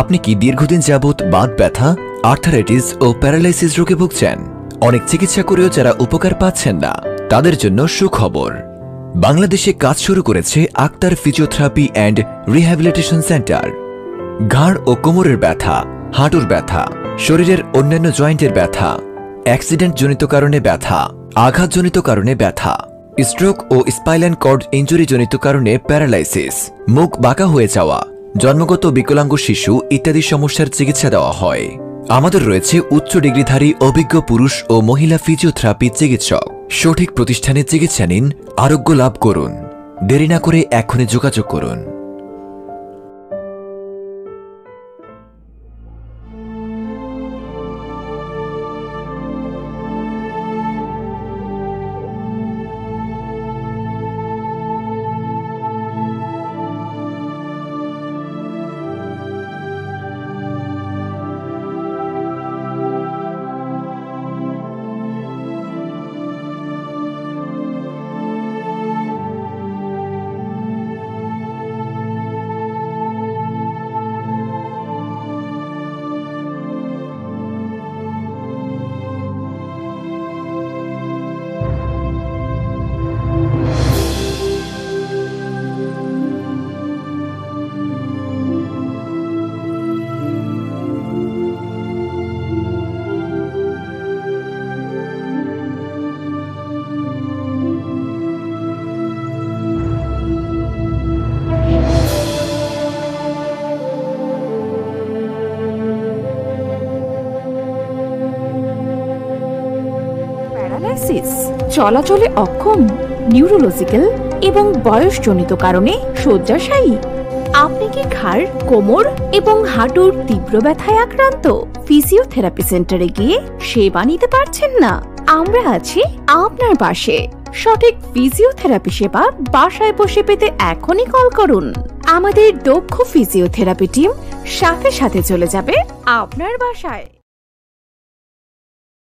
আপনি কি দীর্ঘদিন যাবত বাত ব্যথা, আর্থারাইটিস ও প্যারালাইসিস রোগে ভুগছেন? অনেক চিকিৎসা করেও যারা উপকার পাচ্ছেন না, তাদের জন্য সুখবর। বাংলাদেশে কাজ শুরু করেছে Akter physiotherapy and rehabilitation centre. ঘাড় ও কোমরের ব্যথা, হাঁটুর ব্যথা, শরীরের অন্যান্য জয়েন্টের ব্যথা, অ্যাক্সিডেন্টজনিত কারণে ব্যথা, আঘাতজনিত কারণে ব্যথা, স্ট্রোক ও স্পাইনাল কর্ড ইনজুরিজনিত কারণে প্যারালাইসিস, মুখ বাঁকা হয়ে যাওয়া, জন্মগত বিকলাঙ্গ শিশু ইত্যাদি সমস্যার চিকিৎসা দেওয়া হয়। আমাদের রয়েছে উচ্চ ডিগ্রিধারী অভিজ্ঞ পুরুষ ও মহিলা ফিজিওথেরাপি চিকিৎসক। সঠিক প্রতিষ্ঠানে চিকিৎসা নিন, আরোগ্য লাভ করুন। দেরি না করে এখনই যোগাযোগ করুন। চলাচলে অক্ষম, নিউরোলজিক্যাল এবং বয়সজনিত কারণে শয্যাশায়ী। আপনি কি ঘাড়, কোমর এবং হাঁটুর তীব্র ব্যথায় আক্রান্ত? ফিজিওথেরাপি সেন্টারে গিয়ে সেবা নিতে পারছেন না? আমরা আছি আপনার পাশে। সঠিক ফিজিওথেরাপি সেবা বাসায় বসে পেতে এখনই কল করুন। আমাদের দক্ষ ফিজিওথেরাপি টিম সাথে সাথে চলে যাবে আপনার বাসায়।